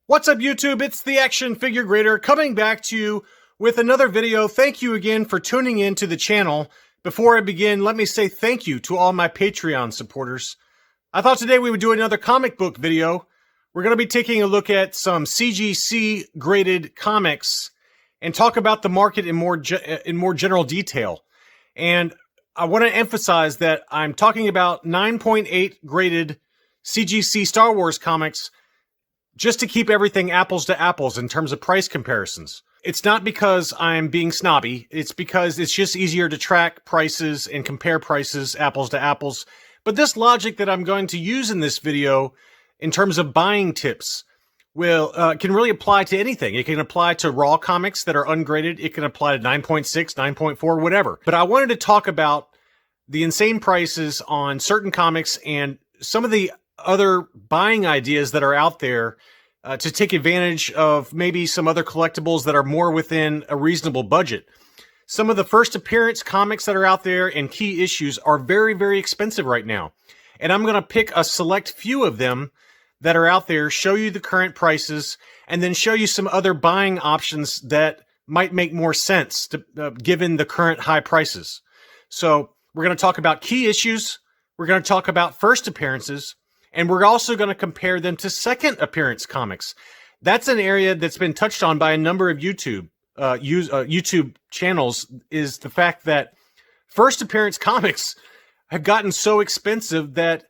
What's up, YouTube? It's the Action Figure Grader coming back to you with another video. Thank you again for tuning in to the channel. Before I begin, let me say thank you to all my Patreon supporters. I thought today we would do another comic book video. We're going to be taking a look at some CGC graded comics and talk about the market in more general detail. And I want to emphasize that I'm talking about 9.8 graded CGC Star Wars comics just to keep everything apples to apples in terms of price comparisons. It's not because I'm being snobby. It's because it's just easier to track prices and compare prices apples to apples. But this logic that I'm going to use in this video in terms of buying tips can really apply to anything. It can apply to raw comics that are ungraded. It can apply to 9.6, 9.4, whatever. But I wanted to talk about the insane prices on certain comics and some of the other buying ideas that are out there to take advantage of maybe some other collectibles that are more within a reasonable budget. Some of the first appearance comics that are out there and key issues are very, very expensive right now. And I'm going to pick a select few of them that are out there, show you the current prices, and then show you some other buying options that might make more sense given the current high prices. So we're going to talk about key issues. We're going to talk about first appearances. And we're also going to compare them to second appearance comics. That's an area that's been touched on by a number of YouTube channels, is the fact that first appearance comics have gotten so expensive that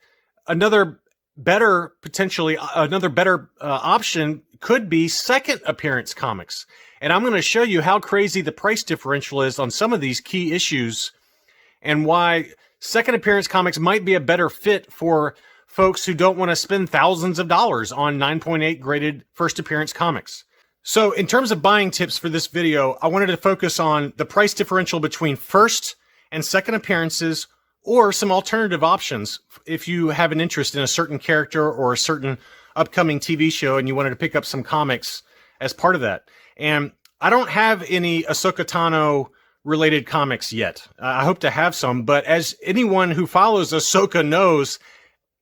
another better option could be second appearance comics. And I'm going to show you how crazy the price differential is on some of these key issues and why second appearance comics might be a better fit for folks who don't want to spend thousands of dollars on 9.8 graded first appearance comics. So in terms of buying tips for this video, I wanted to focus on the price differential between first and second appearances, or some alternative options if you have an interest in a certain character or a certain upcoming TV show and you wanted to pick up some comics as part of that. And I don't have any Ahsoka Tano related comics yet. I hope to have some, but as anyone who follows Ahsoka knows,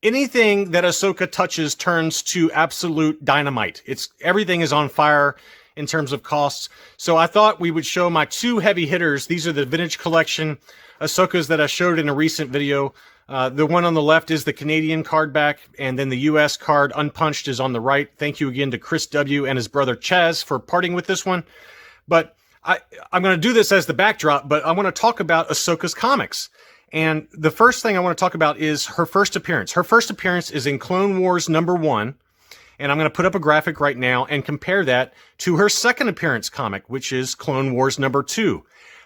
anything that Ahsoka touches turns to absolute dynamite. Everything is on fire in terms of costs. So I thought we would show my two heavy hitters. These are the vintage collection Ahsokas that I showed in a recent video. The one on the left is the Canadian card back, and then the US card unpunched is on the right. Thank you again to Chris W. and his brother Chaz for parting with this one. But I'm going to do this as the backdrop, but I want to talk about Ahsoka's comics. And the first thing I want to talk about is her first appearance. Her first appearance is in Clone Wars #1. And I'm going to put up a graphic right now and compare that to her second appearance comic, which is Clone Wars #2.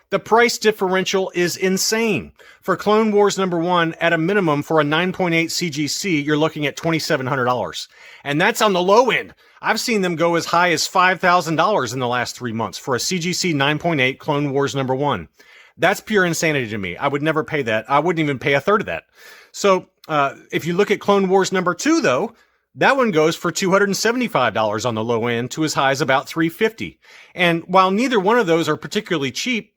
The price differential is insane. For Clone Wars #1, at a minimum for a 9.8 CGC, you're looking at $2,700. And that's on the low end. I've seen them go as high as $5,000 in the last 3 months for a CGC 9.8 Clone Wars #1. That's pure insanity to me. I would never pay that. I wouldn't even pay a third of that. So if you look at Clone Wars #2, though, that one goes for $275 on the low end to as high as about $350. And while neither one of those are particularly cheap,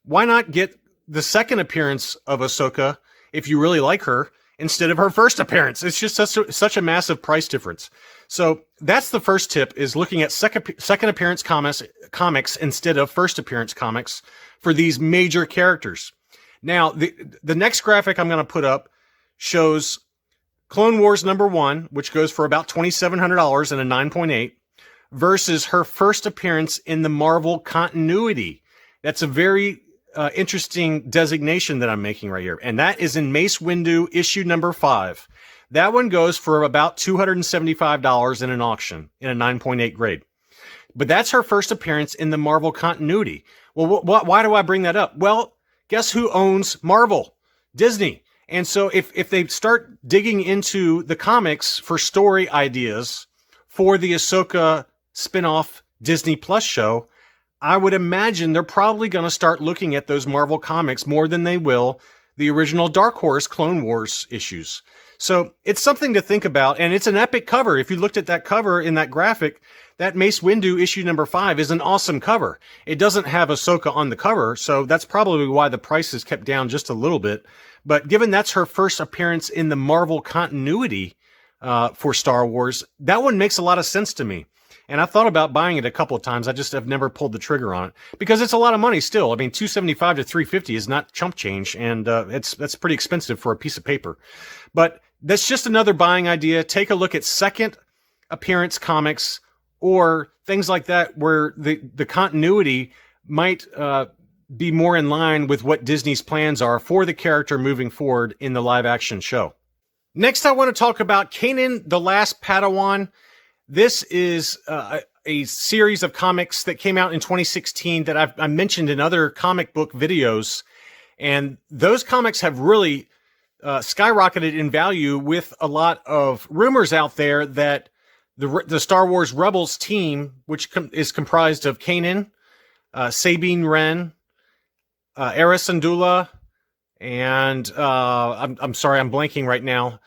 why not get the second appearance of Ahsoka, if you really like her, instead of her first appearance? It's just such a massive price difference. So that's the first tip, is looking at second appearance comics instead of first appearance comics for these major characters. Now, the next graphic I'm going to put up shows Clone Wars #1, which goes for about $2,700 in a 9.8, versus her first appearance in the Marvel continuity. That's a very interesting designation that I'm making right here. And that is in Mace Windu issue #5. That one goes for about $275 in an auction in a 9.8 grade. But that's her first appearance in the Marvel continuity. Well, why do I bring that up? Well, guess who owns Marvel? Disney. And so if they start digging into the comics for story ideas for the Ahsoka spin-off Disney Plus show, I would imagine they're probably going to start looking at those Marvel comics more than they will the original Dark Horse Clone Wars issues. So it's something to think about, and it's an epic cover. If you looked at that cover in that graphic, that Mace Windu issue #5 is an awesome cover. It doesn't have Ahsoka on the cover, so that's probably why the price is kept down just a little bit. But given that's her first appearance in the Marvel continuity for Star Wars, that one makes a lot of sense to me. And I've thought about buying it a couple of times. I just have never pulled the trigger on it because it's a lot of money still. I mean, $275 to $350 is not chump change, and that's pretty expensive for a piece of paper. But that's just another buying idea. Take a look at second appearance comics or things like that where the continuity might be more in line with what Disney's plans are for the character moving forward in the live action show. Next, I want to talk about Kanan, the Last Padawan. This is a series of comics that came out in 2016 that I mentioned in other comic book videos. And those comics have really skyrocketed in value with a lot of rumors out there that the Star Wars Rebels team, which is comprised of Kanan, Sabine Wren, Era Syndulla, and I'm sorry, I'm blanking right now.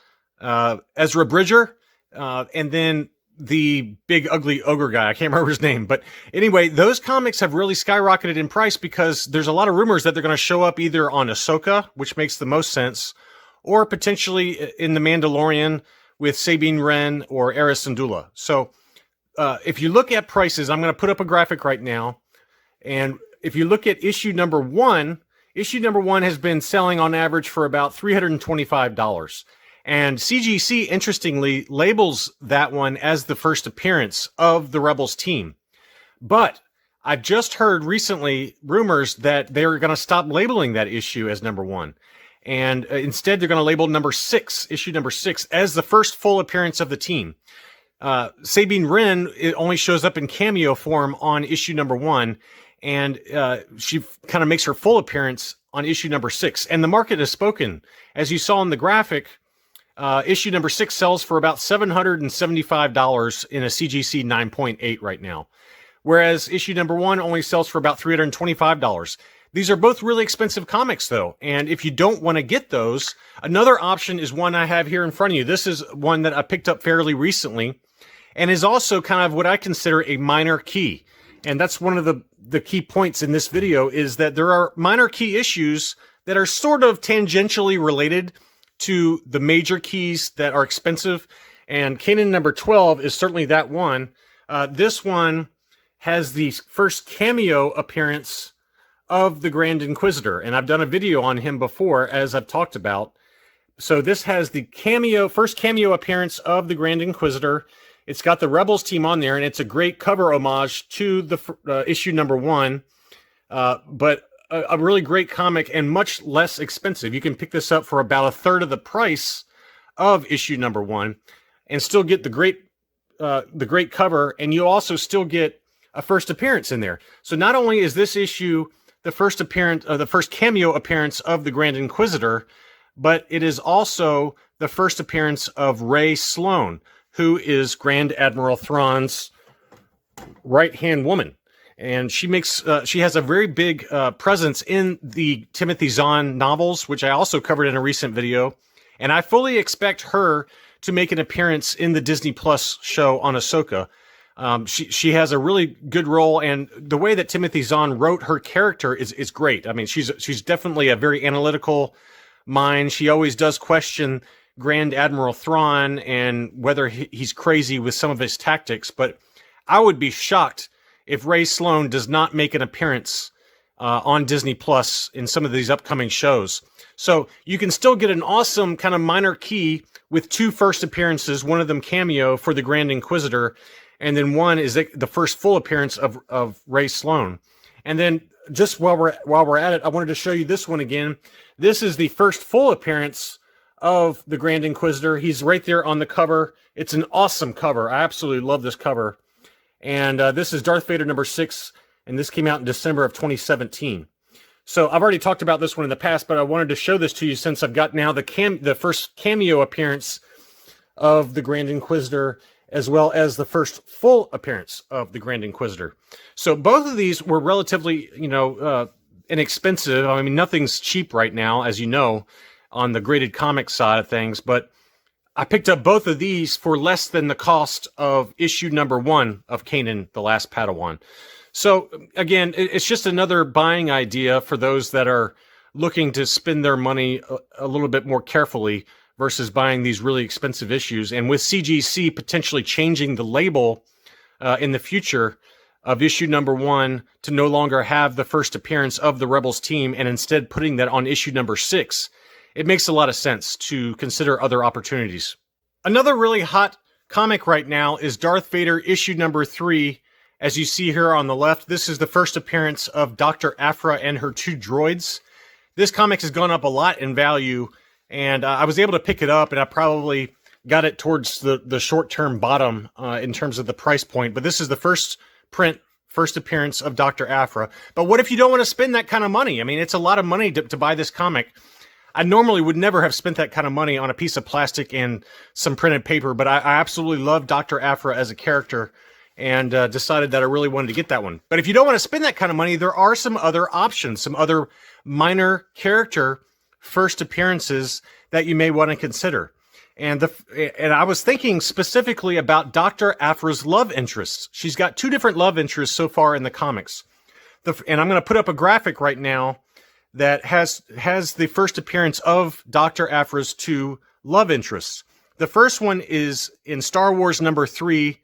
Ezra Bridger, and then the big ugly ogre guy. I can't remember his name, but anyway, those comics have really skyrocketed in price because there's a lot of rumors that they're going to show up either on Ahsoka, which makes the most sense, or potentially in The Mandalorian with Sabine Wren or Era Syndulla. So if you look at prices, I'm going to put up a graphic right now, and if you look at issue number one has been selling on average for about $325. And CGC, interestingly, labels that one as the first appearance of the Rebels team. But I've just heard recently rumors that they're going to stop labeling that issue as number one. And instead, they're going to label issue number six, as the first full appearance of the team. Sabine Wren, it only shows up in cameo form on issue number one. And she kind of makes her full appearance on issue number six. And the market has spoken. As you saw in the graphic, issue number 6 sells for about $775 in a CGC 9.8 right now, whereas issue number 1 only sells for about $325. These are both really expensive comics, though, and if you don't want to get those, another option is one I have here in front of you. This is one that I picked up fairly recently, and is also kind of what I consider a minor key. And that's one of the key points in this video, is that there are minor key issues that are sort of tangentially related to the major keys that are expensive, and Kanan number 12 is certainly that one. This one has the first cameo appearance of the Grand Inquisitor, and I've done a video on him before, as I've talked about. So this has the first cameo appearance of the Grand Inquisitor. It's got the Rebels team on there, and it's a great cover homage to the issue number 1, but a really great comic and much less expensive. You can pick this up for about a third of the price of issue number 1 and still get the great cover, and you also still get a first appearance in there. So not only is this issue the first cameo appearance of the Grand Inquisitor, but it is also the first appearance of Rey Sloane, who is Grand Admiral Thrawn's right-hand woman. And she has a very big presence in the Timothy Zahn novels, which I also covered in a recent video. And I fully expect her to make an appearance in the Disney Plus show on Ahsoka. She has a really good role, and the way that Timothy Zahn wrote her character is great. I mean, she's definitely a very analytical mind. She always does question Grand Admiral Thrawn and whether he's crazy with some of his tactics. But I would be shocked if Rey Sloane does not make an appearance on Disney Plus in some of these upcoming shows. So you can still get an awesome kind of minor key with 2 first appearances, one of them cameo for the Grand Inquisitor, and then one is the first full appearance of Rey Sloane. And then just while we're at it, I wanted to show you this one again. This is the first full appearance of the Grand Inquisitor. He's right there on the cover. It's an awesome cover. I absolutely love this cover. And this is Darth Vader number 6, and this came out in December of 2017. So I've already talked about this one in the past, but I wanted to show this to you since I've got now the first cameo appearance of the Grand Inquisitor, as well as the first full appearance of the Grand Inquisitor. So both of these were relatively, inexpensive. I mean, nothing's cheap right now, as you know, on the graded comic side of things, but I picked up both of these for less than the cost of issue number 1 of Kanan, the Last Padawan. So again, it's just another buying idea for those that are looking to spend their money a little bit more carefully versus buying these really expensive issues. And with CGC potentially changing the label in the future of issue number 1 to no longer have the first appearance of the Rebels team and instead putting that on issue number 6, it makes a lot of sense to consider other opportunities. Another really hot comic right now is Darth Vader issue number 3. As you see here on the left, this is the first appearance of Dr. Aphra and her 2 droids. This comic has gone up a lot in value, and I was able to pick it up, and I probably got it towards the short-term bottom in terms of the price point. But this is the first appearance of Dr. Aphra. But what if you don't want to spend that kind of money? I mean, it's a lot of money to buy this comic. I normally would never have spent that kind of money on a piece of plastic and some printed paper, but I absolutely love Dr. Aphra as a character, and decided that I really wanted to get that one. But if you don't want to spend that kind of money, there are some other options, some other minor character first appearances that you may want to consider. And I was thinking specifically about Dr. Aphra's love interests. She's got 2 different love interests so far in the comics. And I'm going to put up a graphic right now that has the first appearance of Dr. Aphra's 2 love interests. The first one is in Star Wars number 3,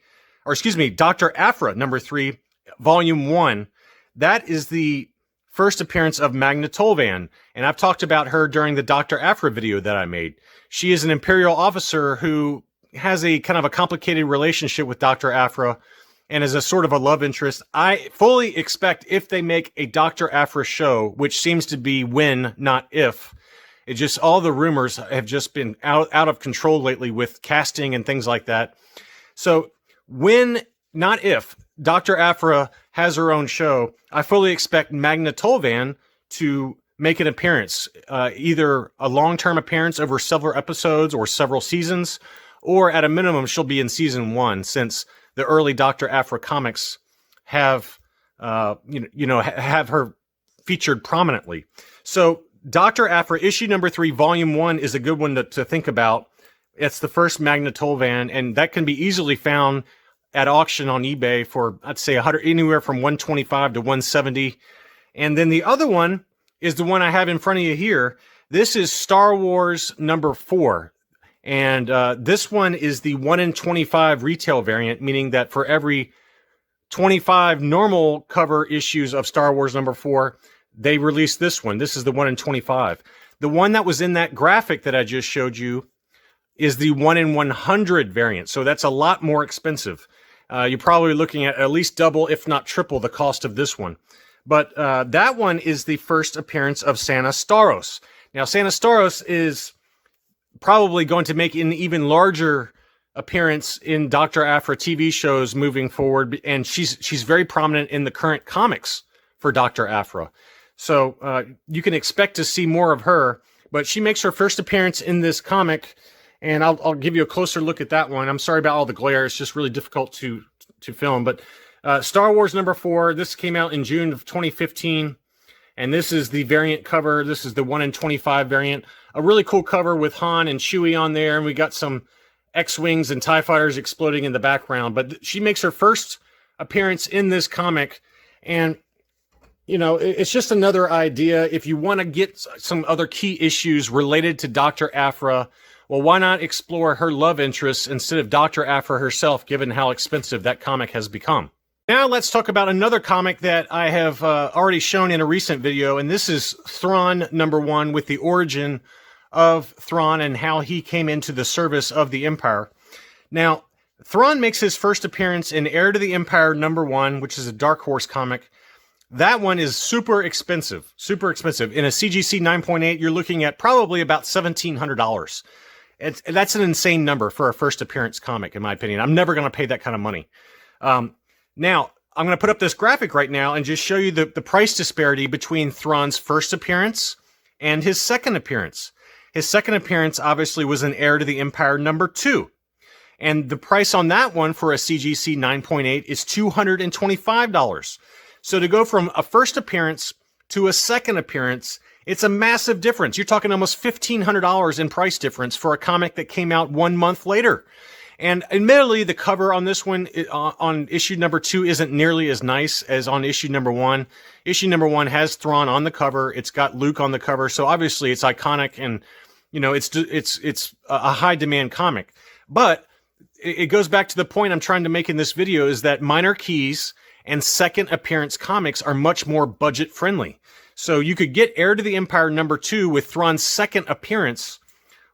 or excuse me, Dr. Aphra number 3, volume 1. That is the first appearance of Magna Tolvan, and I've talked about her during the Dr. Aphra video that I made. She is an Imperial officer who has a kind of a complicated relationship with Dr. Aphra and is a sort of a love interest. I fully expect if they make a Dr. Aphra show, which seems to be when, not if, it just, all the rumors have just been out of control lately with casting and things like that. So when, not if, Dr. Aphra has her own show, I fully expect Magna Tolvan to make an appearance, either a long-term appearance over several episodes or several seasons, or at a minimum, she'll be in season 1, since the early Dr. Aphra comics have, have her featured prominently. So Dr. Aphra issue number 3, volume 1 is a good one to think about. It's the first Magna Tolvan, and that can be easily found at auction on eBay for, I'd say, anywhere from $125 to $170. And then the other one is the one I have in front of you here. This is Star Wars number 4. And this one is the 1 in 25 retail variant, meaning that for every 25 normal cover issues of Star Wars number 4, they released this one. This is the 1 in 25. The one that was in that graphic that I just showed you is the 1 in 100 variant. So that's a lot more expensive. You're probably looking at least double, if not triple, the cost of this one. But that one is the first appearance of Sana Starros. Now, Sana Starros is probably going to make an even larger appearance in Dr. Aphra TV shows moving forward, and she's very prominent in the current comics for Dr. Aphra. So you can expect to see more of her, but she makes her first appearance in this comic, and I'll give you a closer look at that one. I'm sorry about all the glare. It's just really difficult to film. But Star Wars number 4, this came out in June of 2015. And this is the variant cover. This is the 1 in 25 variant. A really cool cover with Han and Chewie on there. And we got some X-Wings and TIE Fighters exploding in the background. But she makes her first appearance in this comic. And, it's just another idea. If you want to get some other key issues related to Dr. Aphra, well, why not explore her love interests instead of Dr. Aphra herself, given how expensive that comic has become? Now let's talk about another comic that I have already shown in a recent video, and this is Thrawn number 1, with the origin of Thrawn and how he came into the service of the Empire. Now, Thrawn makes his first appearance in Heir to the Empire number 1, which is a Dark Horse comic. That one is super expensive. In a CGC 9.8, you're looking at probably about $1,700. That's an insane number for a first appearance comic, in my opinion. I'm never going to pay that kind of money. Now, I'm going to put up this graphic right now and just show you the price disparity between Thrawn's first appearance and his second appearance. His second appearance obviously was in Heir to the Empire number 2. And the price on that one for a CGC 9.8 is $225. So to go from a first appearance to a second appearance, it's a massive difference. You're talking almost $1,500 in price difference for a comic that came out 1 month later. And admittedly, the cover on this one, on issue number 2, isn't nearly as nice as on issue number 1. Issue number 1 has Thrawn on the cover. It's got Luke on the cover. So obviously it's iconic, and, it's a high demand comic. But it goes back to the point I'm trying to make in this video, is that minor keys and second appearance comics are much more budget friendly. So you could get Heir to the Empire #2 with Thrawn's second appearance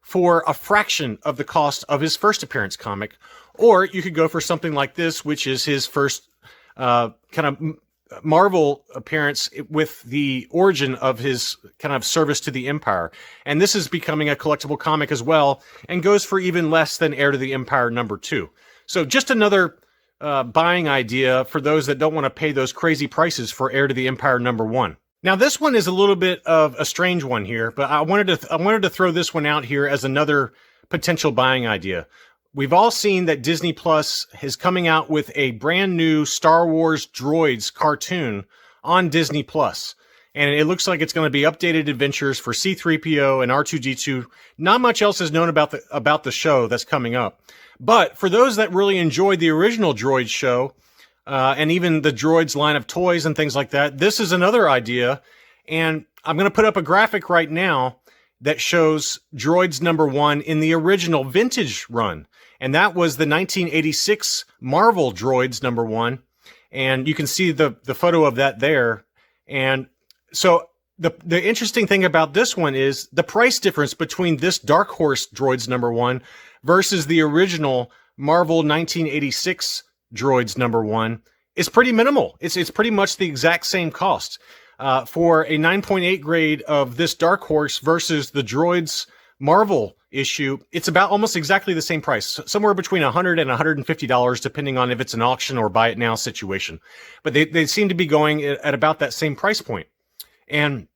for a fraction of the cost of his first appearance comic, or you could go for something like this, which is his first kind of Marvel appearance with the origin of his kind of service to the Empire. And this is becoming a collectible comic as well, and goes for even less than Heir to the Empire #2. So just another buying idea for those that don't want to pay those crazy prices for Heir to the Empire #1. Now this one is a little bit of a strange one here, but I wanted to throw this one out here as another potential buying idea. We've all seen that Disney Plus is coming out with a brand new Star Wars Droids cartoon on Disney Plus. And it looks like it's going to be updated adventures for C-3PO and R2-D2. Not much else is known about the show that's coming up. But for those that really enjoyed the original Droids show, and even the Droids line of toys and things like that, this is another idea. And I'm going to put up a graphic right now that shows Droids #1 in the original vintage run. And that was the 1986 Marvel Droids #1. And you can see the photo of that there. And so the interesting thing about this one is the price difference between this Dark Horse Droids #1 versus the original Marvel 1986 Droids #1 is pretty minimal. It's pretty much the exact same cost. For a 9.8 grade of this Dark Horse versus the Droids Marvel issue, it's about almost exactly the same price, somewhere between $100 and $150, depending on if it's an auction or buy it now situation. But they seem to be going at about that same price point. And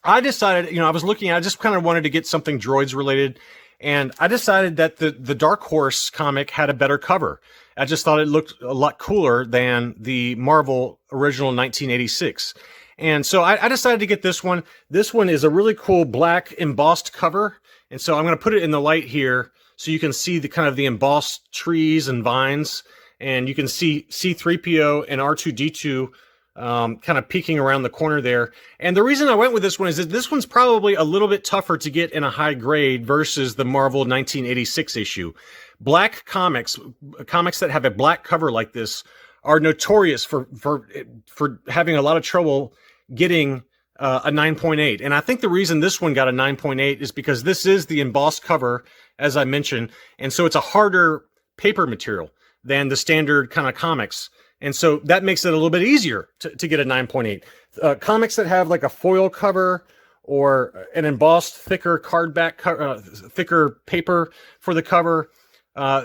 I decided, I was looking, I just kind of wanted to get something Droids related. And I decided that the Dark Horse comic had a better cover. I just thought it looked a lot cooler than the Marvel original 1986. And so I decided to get this one. This one is a really cool black embossed cover. And so I'm going to put it in the light here so you can see the kind of the embossed trees and vines. And you can see C-3PO and R2-D2 kind of peeking around the corner there. And the reason I went with this one is that this one's probably a little bit tougher to get in a high grade versus the Marvel 1986 issue. Black comics that have a black cover like this are notorious for having a lot of trouble getting a 9.8. And I think the reason this one got a 9.8 is because this is the embossed cover, as I mentioned. And so it's a harder paper material than the standard kind of comics. And so that makes it a little bit easier to get a 9.8. Comics that have like a foil cover or an embossed thicker thicker paper for the cover,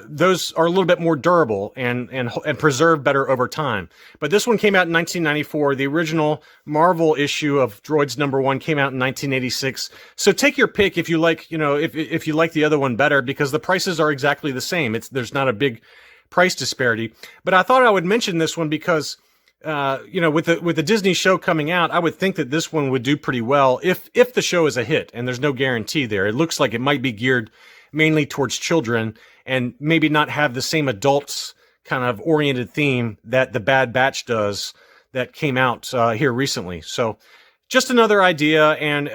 those are a little bit more durable and preserve better over time. But this one came out in 1994. The original Marvel issue of Droids #1 came out in 1986. So take your pick if you like, if you like the other one better, because the prices are exactly the same. There's not a big price disparity. But I thought I would mention this one because, with the Disney show coming out, I would think that this one would do pretty well if the show is a hit, and there's no guarantee there. It looks like it might be geared mainly towards children and maybe not have the same adults kind of oriented theme that the Bad Batch does that came out here recently. So just another idea. And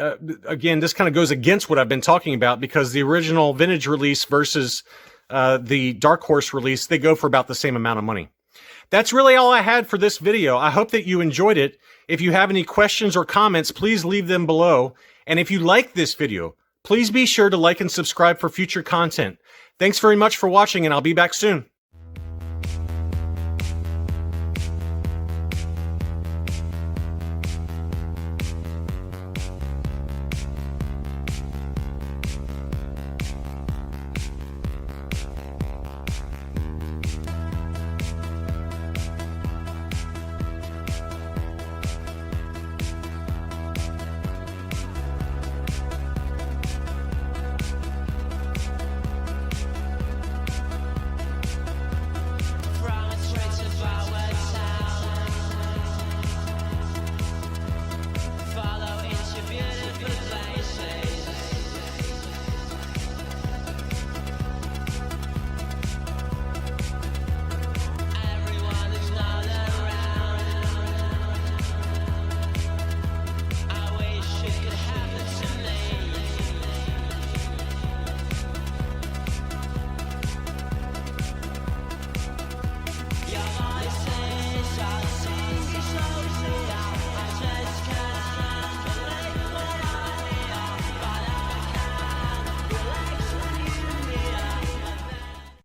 again, this kind of goes against what I've been talking about, because the original vintage release versus the Dark Horse release, they go for about the same amount of money. That's really all I had for this video. I hope that you enjoyed it. If you have any questions or comments, please leave them below. And if you like this video, please be sure to like and subscribe for future content. Thanks very much for watching, and I'll be back soon.